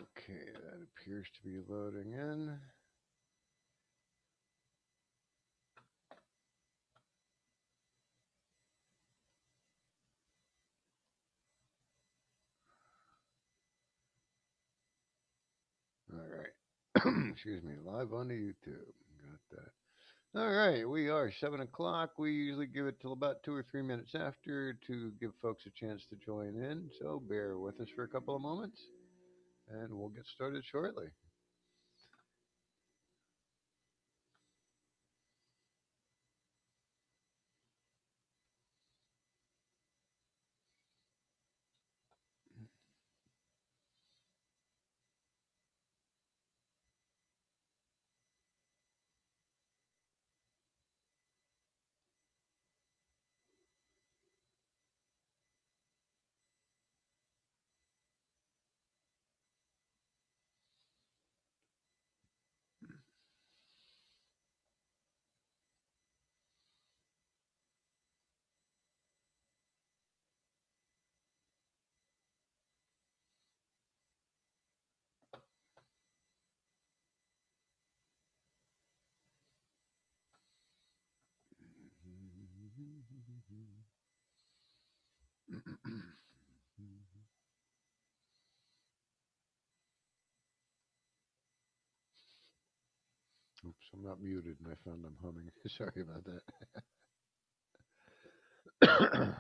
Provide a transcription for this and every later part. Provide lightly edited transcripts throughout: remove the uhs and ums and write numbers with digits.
Okay, that appears to be loading in. All right. Excuse me, live on the YouTube. Got that. All right, we are 7 o'clock. We usually give it till about 2 or 3 minutes after to give folks a chance to join in. So bear with us for a couple of moments, and we'll get started shortly. Oops, I'm not muted, and I found I'm humming. Sorry about that.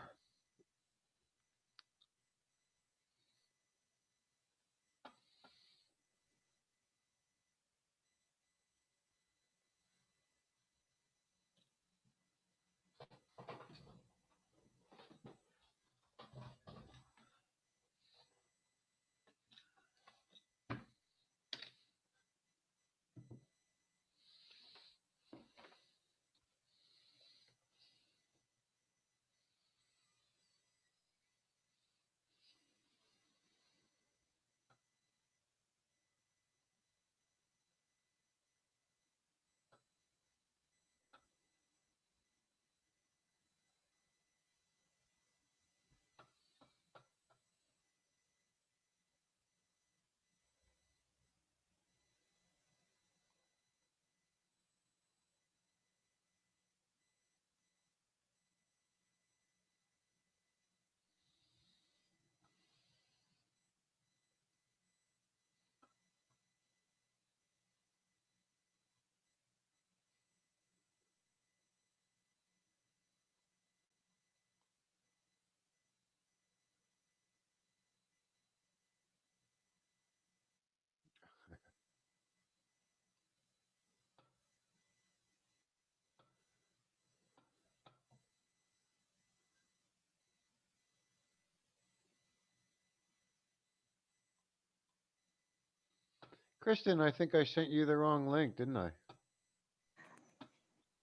Kristen, I think I sent you the wrong link, didn't I?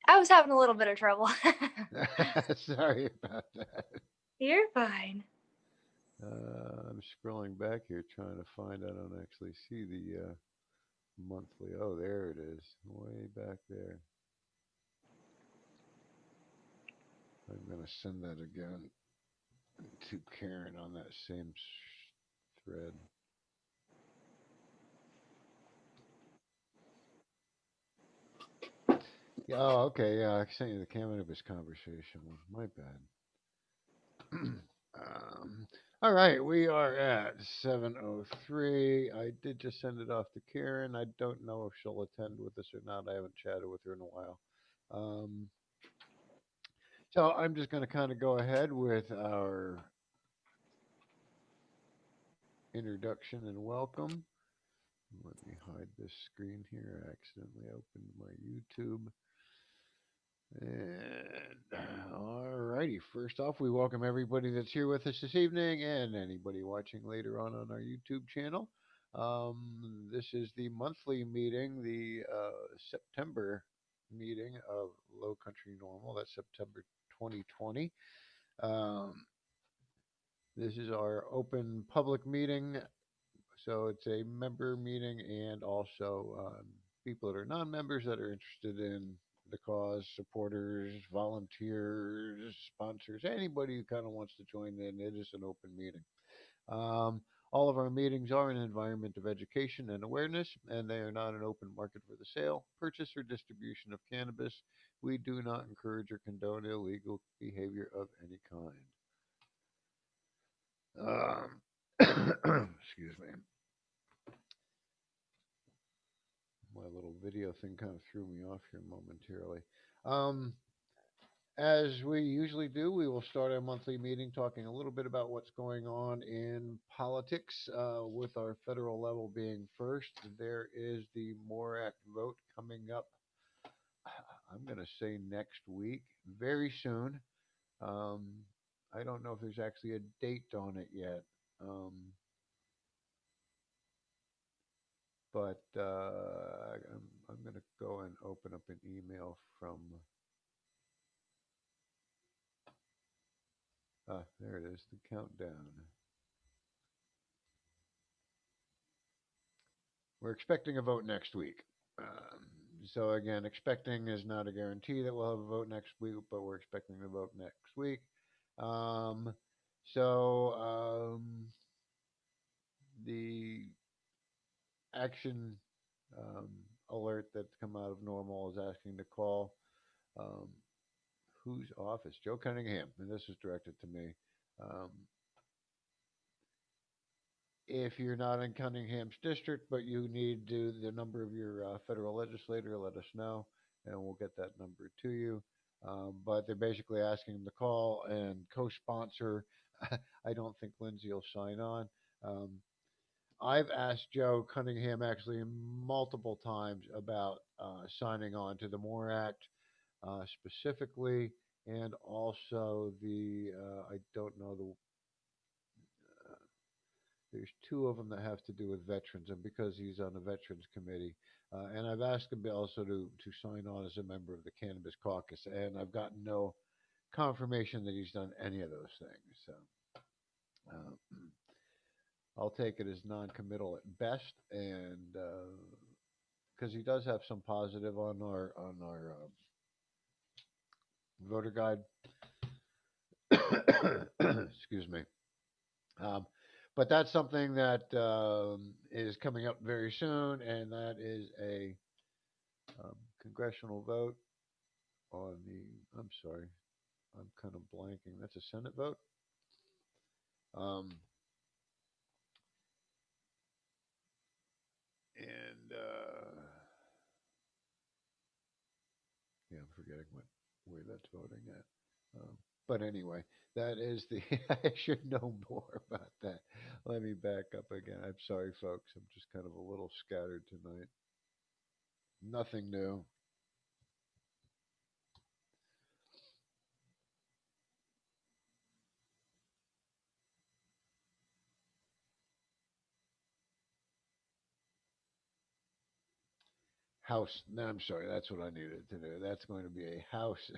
I was having a little bit of trouble. Sorry about that. You're fine. I'm scrolling back here trying to find. I don't actually see the monthly. Oh, there it is, way back there. I'm gonna send that again to Karen on that same thread. Yeah. Oh, okay. Yeah, I sent you the cannabis conversation one. My bad. All right, we are at 7:03. I did just send it off to Karen. I don't know if she'll attend with us or not. I haven't chatted with her in a while. Um, so I'm just going to kind of go ahead with our introduction and welcome. Let me hide this screen here. I accidentally opened my YouTube. And all righty, first off, we welcome everybody that's here with us this evening and anybody watching later on our YouTube channel. This is the monthly meeting, the September meeting of Low Country Normal. That's September 2020. Um, this is our open public meeting, so it's a member meeting and also people that are non-members that are interested in the cause, supporters, volunteers, sponsors, anybody who kind of wants to join in. It is an open meeting. Um, All of our meetings are in an environment of education and awareness, and they are not an open market for the sale, purchase, or distribution of cannabis. We do not encourage or condone illegal behavior of any kind. Excuse me. My little video thing kind of threw me off here momentarily. Um, as we usually do, we will start our monthly meeting talking a little bit about what's going on in politics, with our federal level being first. There is the MORE Act vote coming up, I'm going to say next week, very soon. Um, I don't know if there's actually a date on it yet. Um, but I'm going to go and open up an email from, there it is, the countdown. We're expecting a vote next week. So again, expecting is not a guarantee that we'll have a vote next week, but we're expecting a vote next week. Um, so the action um, alert that's come out of NORML is asking to call, um, whose office? Joe Cunningham, and this is directed to me. Um, if you're not in Cunningham's district, but you need the number of your federal legislator, let us know, and we'll get that number to you. But they're basically asking them to call and co-sponsor. I don't think Lindsay will sign on. Um, I've asked Joe Cunningham actually multiple times about signing on to the MORE Act, specifically, and also I don't know the there's two of them that have to do with veterans, and because he's on the veterans committee, and I've asked him also to sign on as a member of the Cannabis Caucus, and I've gotten no confirmation that he's done any of those things. So I'll take it as non-committal at best, and because he does have some positive on our voter guide. Excuse me. Um, but that's something that is coming up very soon, and that is a congressional vote on the. I'm sorry, I'm kind of blanking. That's a Senate vote. Um, and yeah, I'm forgetting where that's voting at. But anyway, that is the. I should know more about that. Let me back up again. I'm sorry, folks. I'm just kind of a little scattered tonight. Nothing new. House. No, I'm sorry. That's what I needed to do. That's going to be a House,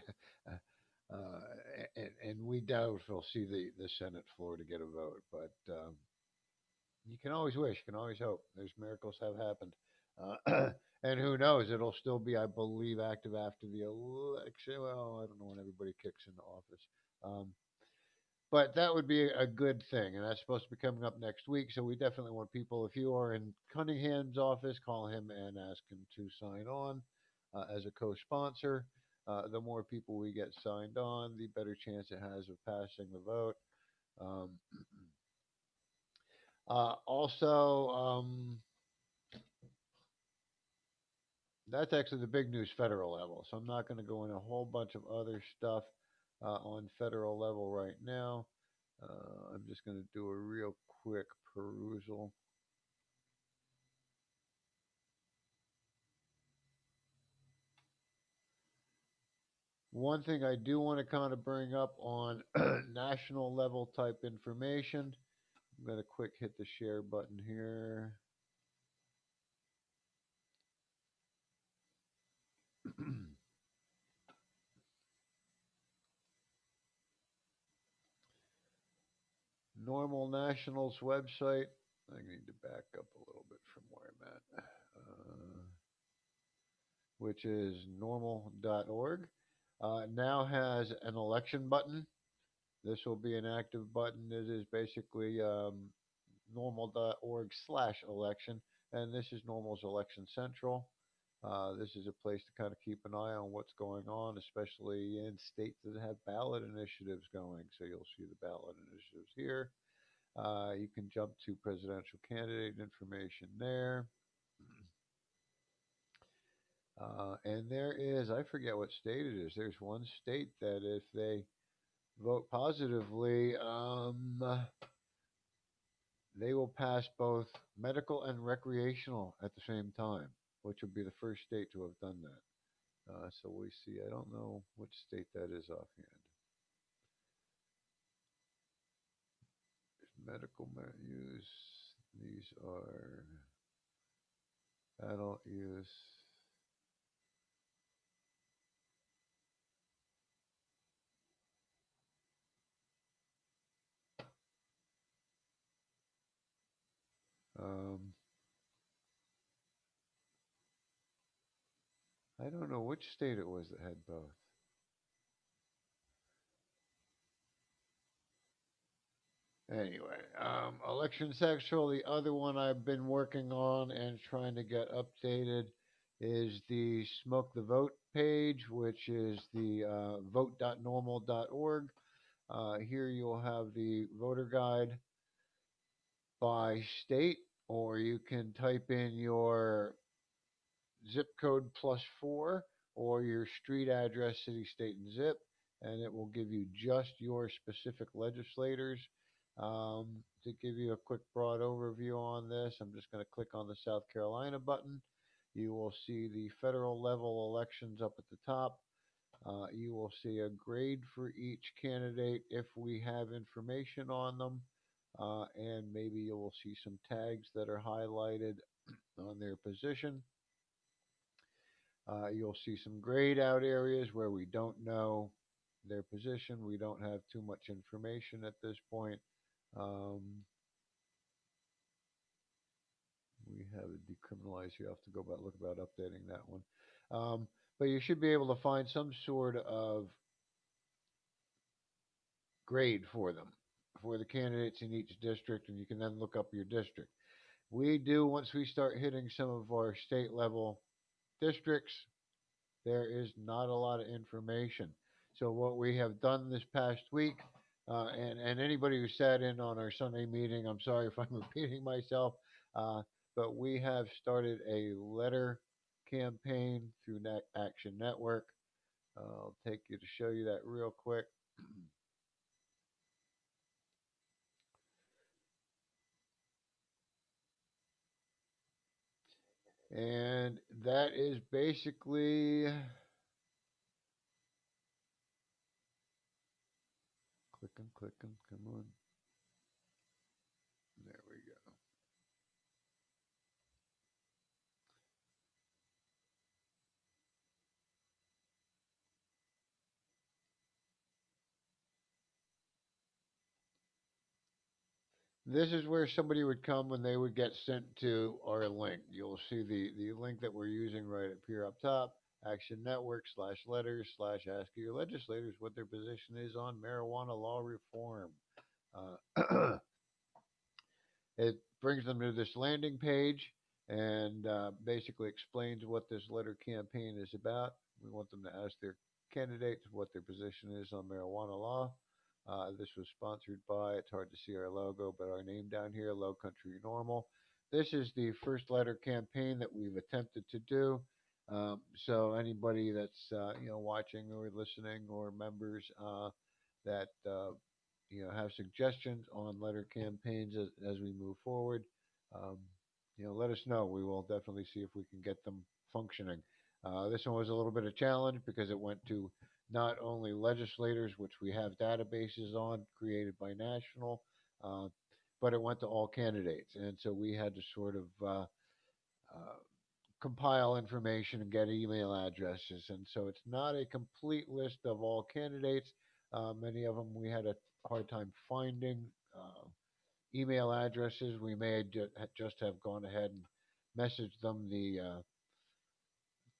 and we doubt if we'll see the Senate floor to get a vote. But you can always wish. You can always hope. There's miracles have happened, and who knows? It'll still be, I believe, active after the election. Well, I don't know when everybody kicks into office. But that would be a good thing, and that's supposed to be coming up next week. So we definitely want people. If you are in Cunningham's office, call him and ask him to sign on as a co-sponsor. The more people we get signed on, the better chance it has of passing the vote. Um, also, that's actually the big news federal level. So I'm not going to go in a whole bunch of other stuff on federal level right now. I'm just going to do a real quick perusal. One thing I do want to kind of bring up on national level type information. I'm going to quick hit the share button here. NORML National's website. I need to back up a little bit from where I'm at, which is normal.org. Now has an election button. This will be an active button. It is basically normal.org/election, and this is Normal's Election Central. This is a place to kind of keep an eye on what's going on, especially in states that have ballot initiatives going. So you'll see the ballot initiatives here. You can jump to presidential candidate information there. And there is, I forget what state it is. There's one state that if they vote positively, they will pass both medical and recreational at the same time, which would be the first state to have done that. So we see. I don't know which state that is offhand. Medical use. These are adult use. Um, I don't know which state it was that had both. Anyway, election sexual. The other one I've been working on and trying to get updated is the Smoke the Vote page, which is the vote.normal.org. Here you'll have the voter guide by state, or you can type in your zip code +4 or your street address, city, state, and zip, and it will give you just your specific legislators. To give you a quick broad overview on this, I'm just going to click on the South Carolina button. You will see the federal level elections up at the top. You will see a grade for each candidate if we have information on them, and maybe you will see some tags that are highlighted on their position. You'll see some grayed out areas where we don't know their position. We don't have too much information at this point. Um, we have it decriminalized. You have to go about look about updating that one. But you should be able to find some sort of grade for them, for the candidates in each district, and you can then look up your district. We do, once we start hitting some of our state level districts, there is not a lot of information. So what we have done this past week, and anybody who sat in on our Sunday meeting, I'm sorry if I'm repeating myself, but we have started a letter campaign through Action Network. I'll take you to show you that real quick. And that is basically clicking, come on. There we go. This is where somebody would come when they would get sent to our link. You'll see the link that we're using right up here up top. Action Network /letters /ask your legislators what their position is on marijuana law reform. It brings them to this landing page and basically explains what this letter campaign is about. We want them to ask their candidates what their position is on marijuana law. This was sponsored by, it's hard to see our logo, but our name down here, Lowcountry NORML. This is the first letter campaign that we've attempted to do. So anybody that's watching or listening or members that have suggestions on letter campaigns as we move forward, um, let us know. We will definitely see if we can get them functioning. This one was a little bit of a challenge because it went to not only legislators, which we have databases on created by national, uh, but it went to all candidates. And so we had to sort of compile information and get email addresses. And so it's not a complete list of all candidates. Many of them we had a hard time finding email addresses. We may just have gone ahead and messaged them the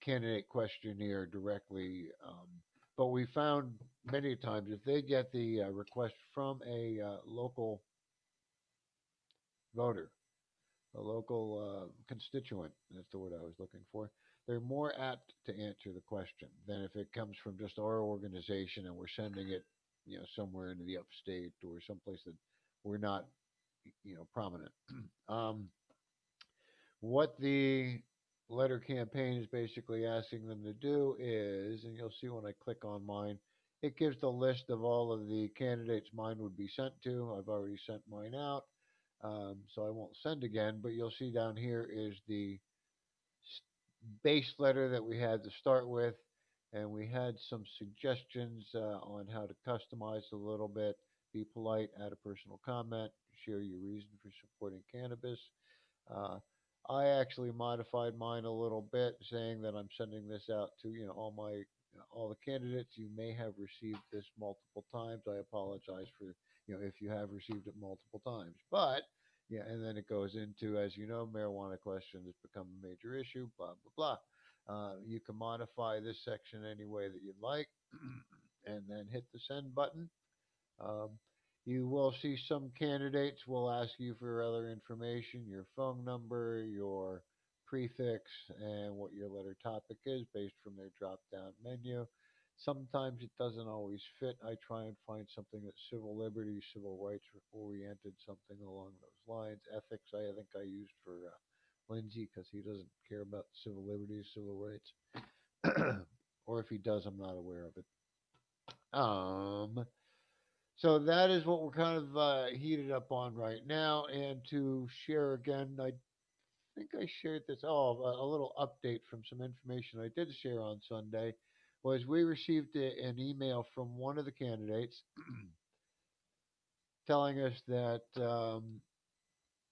candidate questionnaire directly. But we found many times if they get the request from a local voter, a local constituent. That's the word I was looking for. They're more apt to answer the question than if it comes from just our organization and we're sending it, somewhere into the upstate or someplace that we're not, prominent. um, what the letter campaign is basically asking them to do is, and you'll see when I click on mine, it gives the list of all of the candidates mine would be sent to. I've already sent mine out, so I won't send again, but you'll see down here is the base letter that we had to start with, and we had some suggestions on how to customize a little bit, be polite, add a personal comment, share your reason for supporting cannabis. uh, I actually modified mine a little bit, saying that I'm sending this out to all the candidates. You may have received this multiple times. I apologize for if you have received it multiple times, but yeah, and then it goes into, as you know, marijuana question has become a major issue. Blah blah blah. You can modify this section any way that you'd like, and then hit the send button. um, you will see some candidates will ask you for other information, your phone number, your prefix, and what your letter topic is based from their drop down menu. Sometimes it doesn't always fit. I try and find something that's civil liberties, civil rights oriented, something along those lines. Ethics, I think I used for Lindsay because he doesn't care about civil liberties, civil rights. Or if he does, I'm not aware of it. So that is what we're kind of heated up on right now. And to share again, I think I shared this. Oh, a little update from some information I did share on Sunday was we received an email from one of the candidates telling us that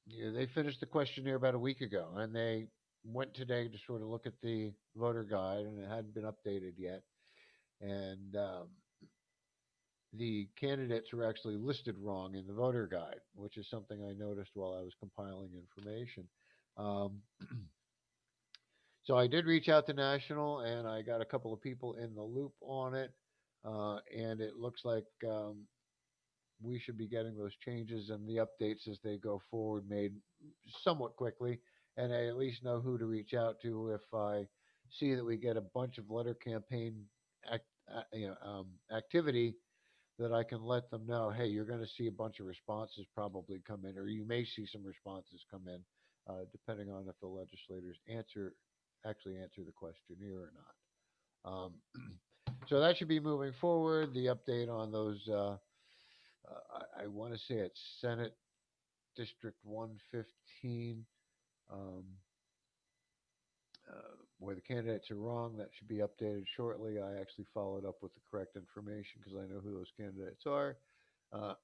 they finished the questionnaire about a week ago, and they went today to sort of look at the voter guide, and it hadn't been updated yet. And the candidates were actually listed wrong in the voter guide, which is something I noticed while I was compiling information. Um, so I did reach out to National, and I got a couple of people in the loop on it, and it looks like we should be getting those changes and the updates as they go forward made somewhat quickly, and I at least know who to reach out to if I see that we get a bunch of letter campaign act, activity, that I can let them know, hey, you're going to see a bunch of responses probably come in, or you may see some responses come in, depending on if the legislators actually answer the questionnaire or not. So that should be moving forward. The update on those, I want to say it's Senate District 115. Um, where the candidates are wrong, that should be updated shortly. I actually followed up with the correct information because I know who those candidates are. Uh,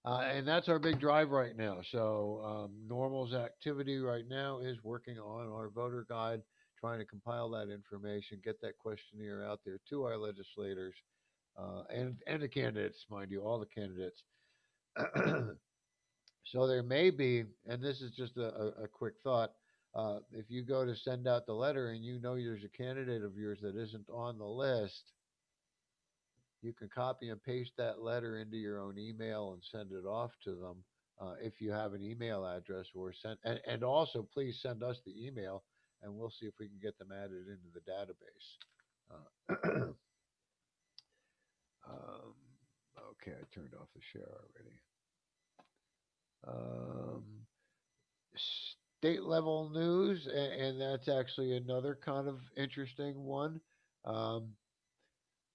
and that's our big drive right now. So NORML's activity right now is working on our voter guide, trying to compile that information, get that questionnaire out there to our legislators, and the candidates, mind you, all the candidates. So there may be, and this is just a quick thought. If you go to send out the letter and you know there's a candidate of yours that isn't on the list, you can copy and paste that letter into your own email and send it off to them, if you have an email address, or send, and also please send us the email, and we'll see if we can get them added into the database. um, okay, I turned off the share already. State level news, and that's actually another kind of interesting one. Um,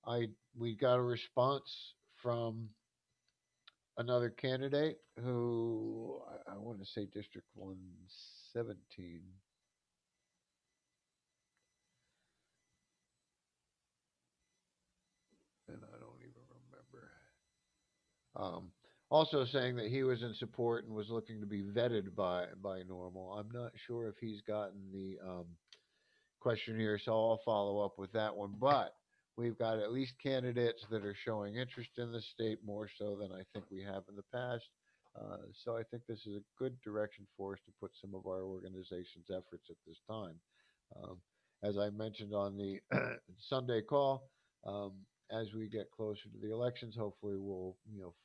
I we got a response from another candidate who I want to say District 117, and I don't even remember. Um, Also saying that he was in support and was looking to be vetted by Normal. I'm not sure if he's gotten the questionnaire, so I'll follow up with that one. But we've got at least candidates that are showing interest in the state more so than I think we have in the past. So I think this is a good direction for us to put some of our organization's efforts at this time. Um, as I mentioned on the Sunday call, um, as we get closer to the elections, hopefully we'll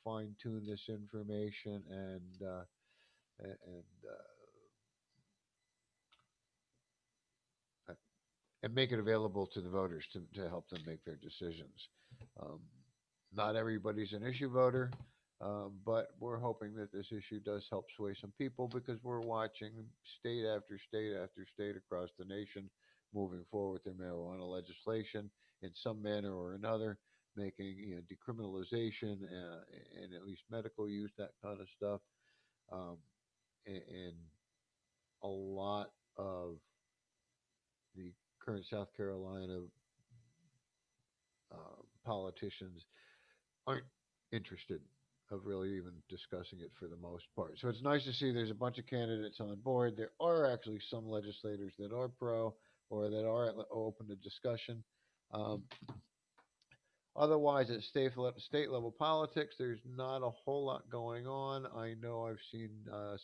fine tune this information and uh, and make it available to the voters to help them make their decisions. Um, Not everybody's an issue voter, but we're hoping that this issue does help sway some people because we're watching state after state after state across the nation moving forward with their marijuana legislation in some manner or another, making decriminalization and at least medical use, that kind of stuff, um, and a lot of the current South Carolina politicians aren't interested of really even discussing it for the most part. So it's nice to see there's a bunch of candidates on board. There are actually some legislators that are pro or that are open to discussion. Um, Otherwise, at state level politics, there's not a whole lot going on. I know I've seen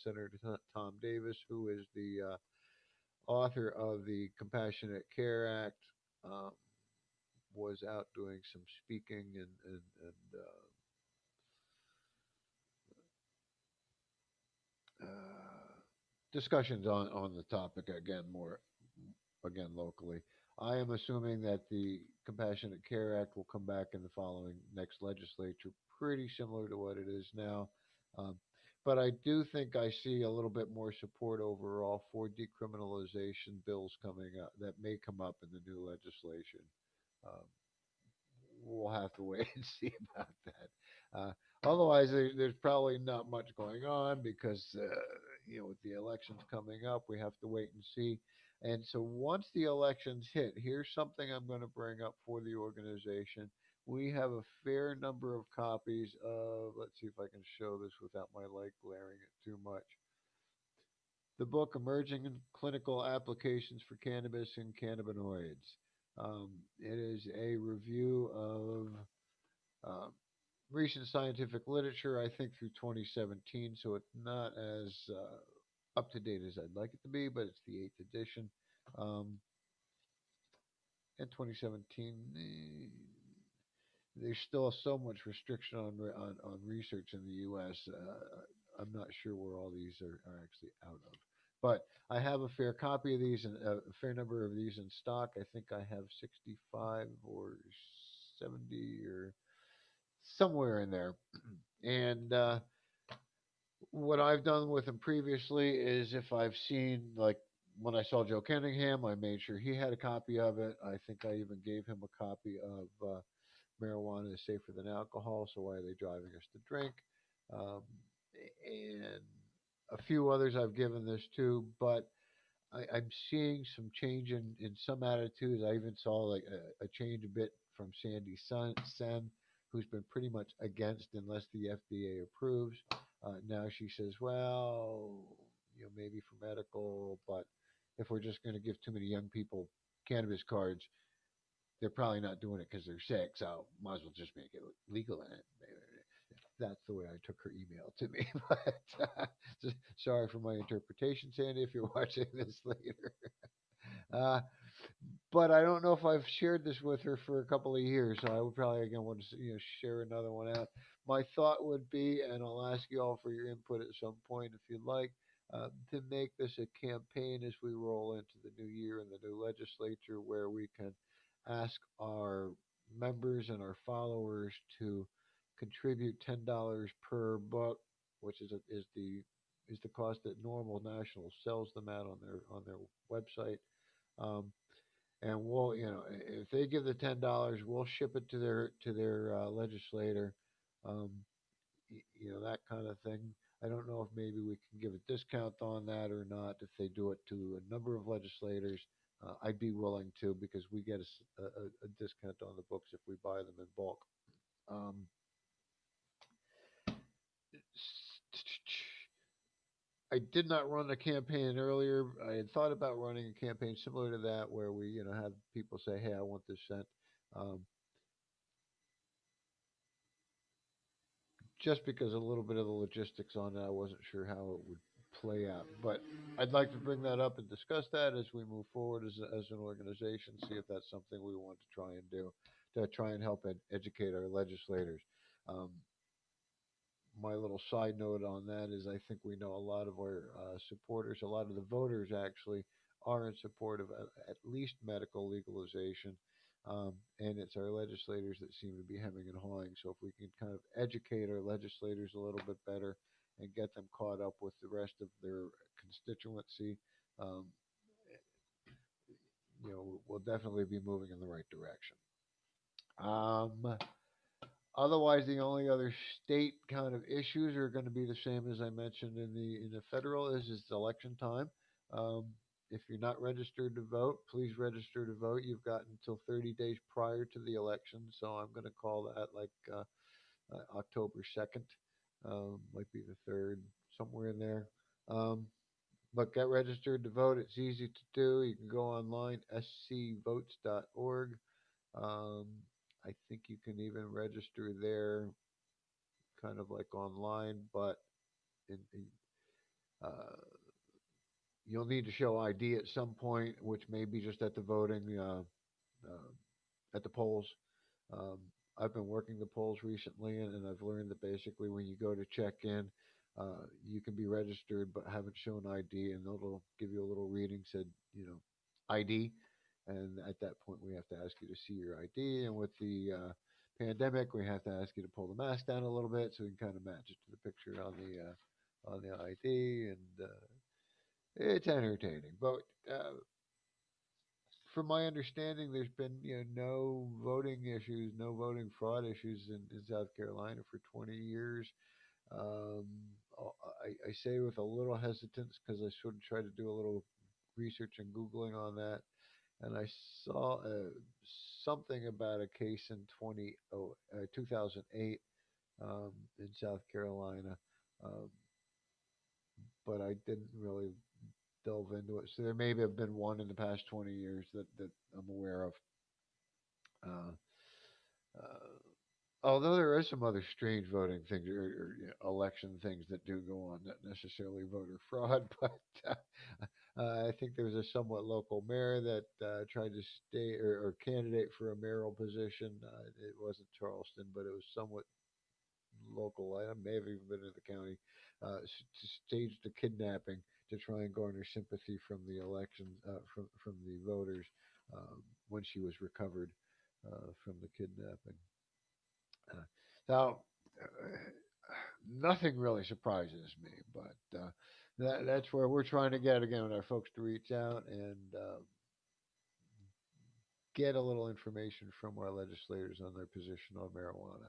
Senator Tom Davis, who is the author of the Compassionate Care Act, um, was out doing some speaking and discussions on the topic again, more again locally. I am assuming that the Compassionate Care Act will come back in the following next legislature, pretty similar to what it is now. Um, but I do think I see a little bit more support overall for decriminalization bills coming up that may come up in the new legislation. Um, we'll have to wait and see about that. Otherwise, there's probably not much going on because with the elections coming up, we have to wait and see. And so once the elections hit, here's something I'm going to bring up for the organization. We have a fair number of copies of, let's see if I can show this without my light glaring it too much. The book Emerging Clinical Applications for Cannabis and Cannabinoids. It is a review of um, recent scientific literature, I think through 2017, so it's not as up to date as I'd like it to be, but it's the eighth edition. Um, in 2017, there's still so much restriction on research in the U.S. I'm not sure where all these are actually out of. But I have a fair copy of these and a fair number of these in stock. I think I have 65 or 70 or somewhere in there. And what I've done with him previously is if I've seen, like, when I saw Joe Kenningham, I made sure he had a copy of it. I think I even gave him a copy of Marijuana is Safer Than Alcohol, so why are they driving us to drink? Um, and a few others I've given this to, but I'm seeing some change in some attitudes. I even saw like a change a bit from Sandy Sen, who's been pretty much against unless the FDA approves. Now she says, well, maybe for medical, but if we're just going to give too many young people cannabis cards, they're probably not doing it because they're sick, so might as well just make it legal in it. That's the way I took her email to me. But sorry for my interpretation, Sandy, if you're watching this later. Uh, but I don't know if I've shared this with her for a couple of years, so I would probably again want to share another one out. My thought would be, and I'll ask you all for your input at some point if you'd like, to make this a campaign as we roll into the new year and the new legislature, where we can ask our members and our followers to contribute $10 per book, which is the cost that NORML National sells them out on their website. Um, and we'll, if they give the $10, we'll ship it to their legislator, um, that kind of thing. I don't know if maybe we can give a discount on that or not. If they do it to a number of legislators, I'd be willing to because we get a discount on the books if we buy them in bulk. Um, I did not run a campaign earlier. I had thought about running a campaign similar to that, where we, have people say, "Hey, I want this sent." Um, just because a little bit of the logistics on it, I wasn't sure how it would play out. But I'd like to bring that up and discuss that as we move forward as an organization, see if that's something we want to try and do to try and help educate our legislators. Um, my little side note on that is I think we know a lot of our supporters, a lot of the voters actually are in support of at least medical legalization. And it's our legislators that seem to be hemming and hawing. So if we can kind of educate our legislators a little bit better and get them caught up with the rest of their constituency, um, we'll definitely be moving in the right direction. Um, Otherwise, the only other state kind of issues are going to be the same as I mentioned in the federal is election time. Um, if you're not registered to vote, please register to vote. You've got until 30 days prior to the election, so I'm going to call that like October 2nd, might be the third, somewhere in there. Um, but get registered to vote. It's easy to do. You can go online, scvotes.org. Um, I think you can even register there, kind of like online, but in you'll need to show ID at some point, which may be just at the voting, at the polls. Um, I've been working the polls recently, and I've learned that basically when you go to check in, you can be registered but haven't shown ID, and it'll give you a little reading said, ID. And at that point, we have to ask you to see your ID. And with the pandemic, we have to ask you to pull the mask down a little bit so we can kind of match it to the picture on the ID. And it's entertaining. But from my understanding, there's been no voting issues, no voting fraud issues in South Carolina for 20 years. Um, I say with a little hesitance because I sort of tried to do a little research and googling on that, and I saw something about a case in 2008 in South Carolina, um, but I didn't really delve into it. So there may have been one in the past 20 years that I'm aware of. Uh, uh, Although there are some other strange voting things or election things that do go on, not necessarily voter fraud, but I think there was a somewhat local mayor that tried to stay or candidate for a mayoral position. It wasn't Charleston, but it was somewhat local. I may have even been in the county. Staged a kidnapping to try and garner sympathy from the election from the voters when she was recovered from the kidnapping. Uh, now, nothing really surprises me, but that's where we're trying to get again with our folks to reach out and get a little information from our legislators on their position on marijuana.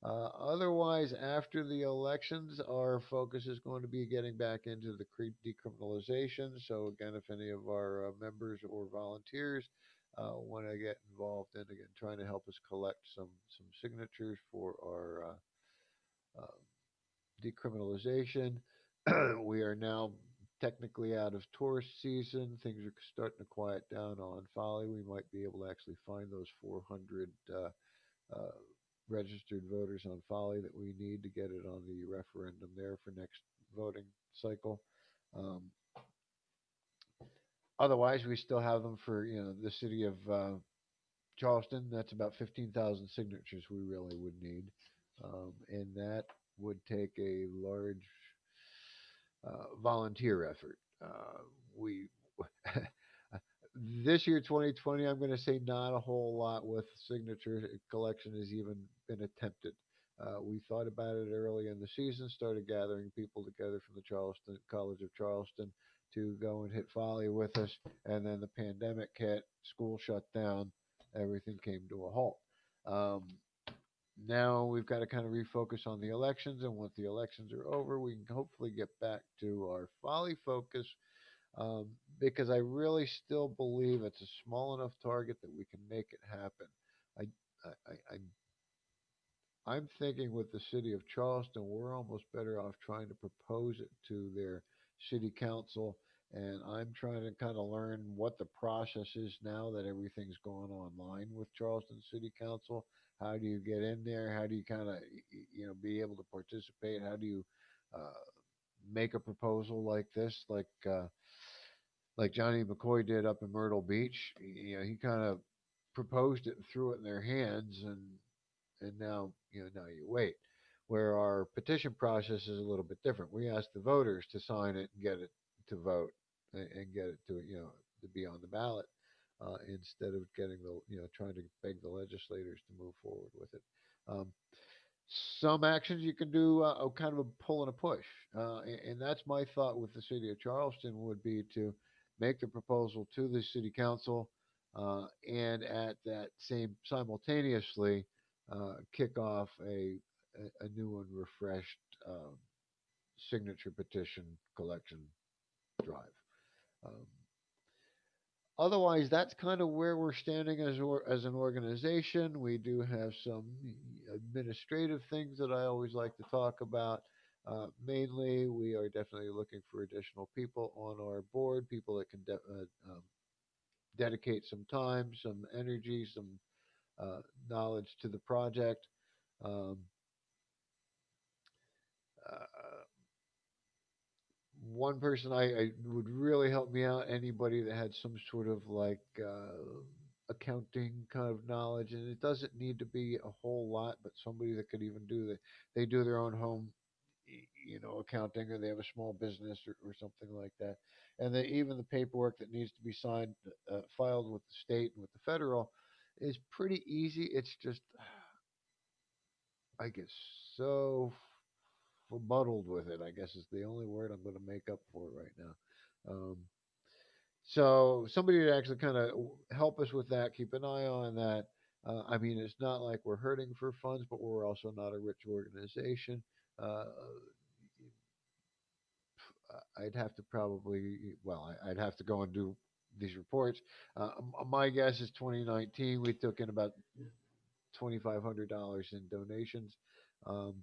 Otherwise, after the elections, our focus is going to be getting back into the decriminalization. So, again, if any of our members or volunteers want to get involved in, again, trying to help us collect some signatures for our decriminalization. We are now technically out of tourist season. Things are starting to quiet down on Folly. We might be able to actually find those 400 uh, registered voters on Folly that we need to get it on the referendum there for next voting cycle. Um, Otherwise, we still have them for the city of Charleston. That's about 15,000 signatures we really would need, and that would take a large volunteer effort. We This year, 2020, I'm going to say not a whole lot with signature collection has even been attempted. We thought about it early in the season, started gathering people together from the Charleston College of Charleston to go and hit Folly with us, and then the pandemic hit, school shut down, everything came to a halt. Um, Now we've got to kind of refocus on the elections, and once the elections are over, we can hopefully get back to our Folly focus, um, because I really still believe it's a small enough target that we can make it happen. I, I'm thinking with the city of Charleston, we're almost better off trying to propose it to their city council. And I'm trying to kind of learn what the process is now that everything's going online with Charleston City Council. How do you get in there? How do you kind of, be able to participate? How do you uh, make a proposal like this, like Johnny McCoy did up in Myrtle Beach? He kind of proposed it and threw it in their hands, and now now you wait. where our petition process is a little bit different. We ask the voters to sign it and get it to vote and get it to to be on the ballot instead of getting trying to beg the legislators to move forward with it. Um, some actions you can do kind of a pull and a push, and that's my thought with the city of Charleston would be to make the proposal to the city council, and at that same simultaneously kick off a new and refreshed signature petition collection drive. Um, Otherwise, that's kind of where we're standing as an organization. We do have some administrative things that I always like to talk about. Mainly, we are definitely looking for additional people on our board, people that can dedicate some time, some energy, some knowledge to the project. Um, uh, One person I would really help me out. Anybody that had some sort of like accounting kind of knowledge, and it doesn't need to be a whole lot, but somebody that could even do they do their own home, accounting, or they have a small business or something like that, and even the paperwork that needs to be signed, filed with the state and with the federal, is pretty easy. It's just I get so muddled with it, I guess is the only word I'm going to make up for it right now. So somebody to actually kind of help us with that, keep an eye on that. I mean, it's not like we're hurting for funds, but we're also not a rich organization. Uh, I'd have to probably, well, I'd have to go and do these reports. My guess is 2019, we took in about $2,500 in donations. Um,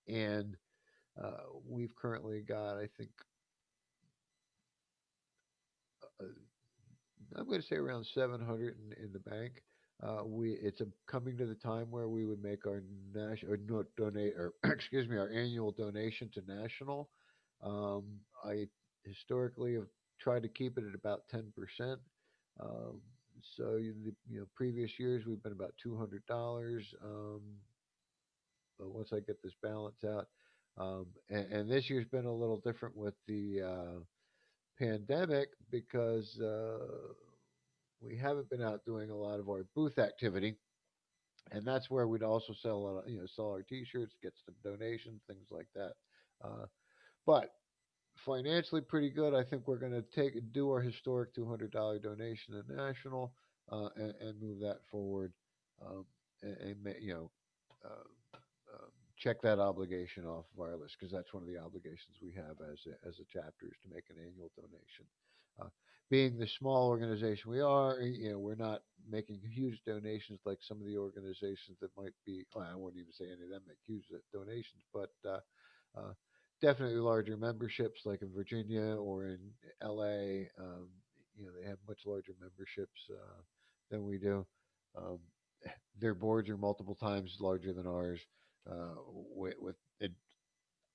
and we've currently got, I think, uh, I'm going to say around 700 in the bank. We it's coming to the time where we would make our national or no, donate or excuse me, our annual donation to national. Um, I historically have tried to keep it at about 10%. Um, so previous years we've been about $200. But once I get this balance out, and this year's been a little different with the pandemic because we haven't been out doing a lot of our booth activity, and that's where we'd also sell a lot of, sell our T-shirts, get some donations, things like that. Uh, but financially, pretty good. I think we're going to do our historic $200 donation to national, and move that forward, um, uh, check that obligation off of our list because that's one of the obligations we have as a chapter is to make an annual donation. Uh, Being the small organization we are, we're not making huge donations like some of the organizations that might be. Well, I wouldn't even say any of them make huge donations, but uh, definitely larger memberships like in Virginia or in LA. They have much larger memberships than we do. Um, their boards are multiple times larger than ours, with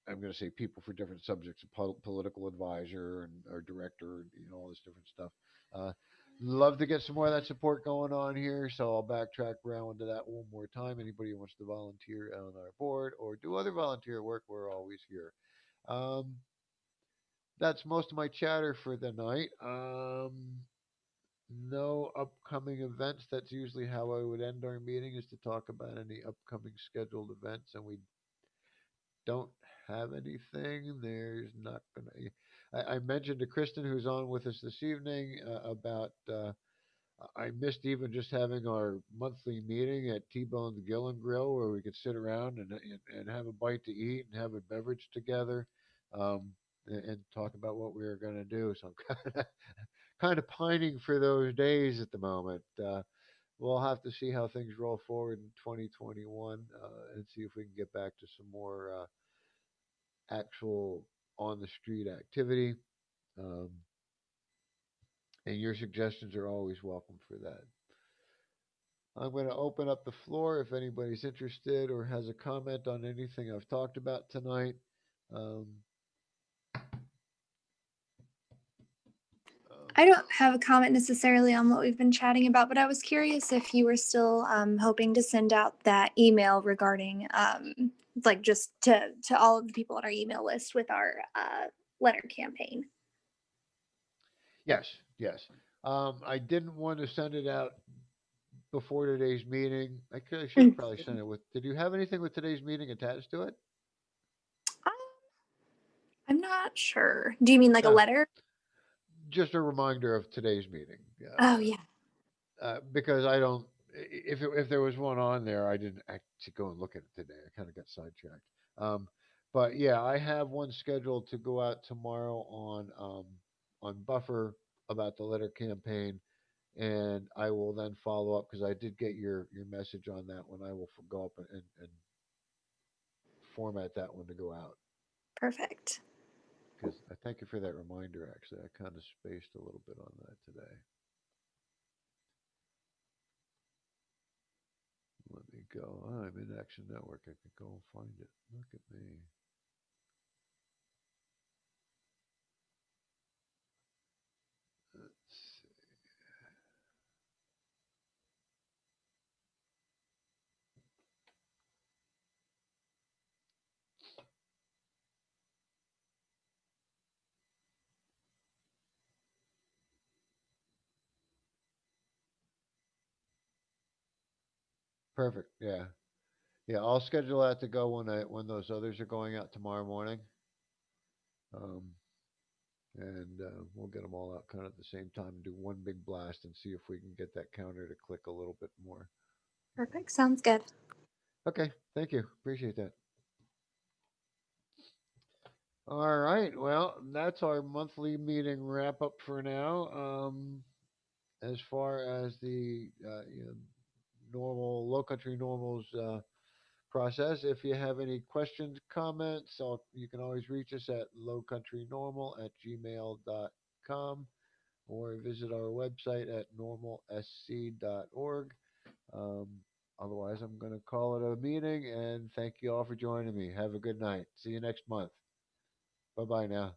I'm going to say people for different subjects, a political advisor and our director, and all this different stuff. Uh, Love to get some more of that support going on here, so I'll backtrack around to that one more time. Anybody who wants to volunteer on our board or do other volunteer work, we're always here. Um, that's most of my chatter for the night. No upcoming events. That's usually how I would end our meeting, is to talk about any upcoming scheduled events, and we don't have anything. There's not gonna. I mentioned to Kristen, who's on with us this evening, about. I missed even just having our monthly meeting at T-Bone's Grill and Grill, where we could sit around and have a bite to eat and have a beverage together, and talk about what we were going to do. So I'm kind of pining for those days at the moment. We'll have to see how things roll forward in 2021, and see if we can get back to some more actual on the street activity. Um, and your suggestions are always welcome for that. I'm going to open up the floor if anybody's interested or has a comment on anything I've talked about tonight. Um, I um, don't have a comment necessarily on what we've been chatting about, but I was curious if you were still hoping to send out that email regarding like just to all of the people on our email list with our letter campaign. Yes, yes. I didn't want to send it out before today's meeting. I should have probably sent it with. Did you have anything with today's meeting attached to it? Um, I'm not sure. Do you mean like a Uh, letter? just a reminder of today's meeting. Oh yeah, Because I don't. If there was one on there, I didn't actually go and look at it today. I kind of got sidetracked. Um, but yeah, I have one scheduled to go out tomorrow on Buffer about the letter campaign, and I will then follow up because I did get your message on that one. I will go up and format that one to go out perfect. because I thank you for that reminder. Actually, I kind of spaced a little bit on that today. Let me go. I'm in Action Network. I can go and find it. Look at me. Let's see. Perfect. Yeah. Yeah. I'll schedule that to go when those others are going out tomorrow morning. Um, and we'll get them all out kind of at the same time and do one big blast and see if we can get that counter to click a little bit more. Perfect. Sounds good. Okay. Thank you. Appreciate that. All right. Well, that's our monthly meeting wrap up for now. As far as the normal low country normals process, if you have any questions, comments, so you can always reach us at lowcountrynormal@gmail.com or visit our website at normalsc.org. Um, Otherwise, I'm going to call it a meeting and thank you all for joining me. Have a good night. See you next month. Bye bye now.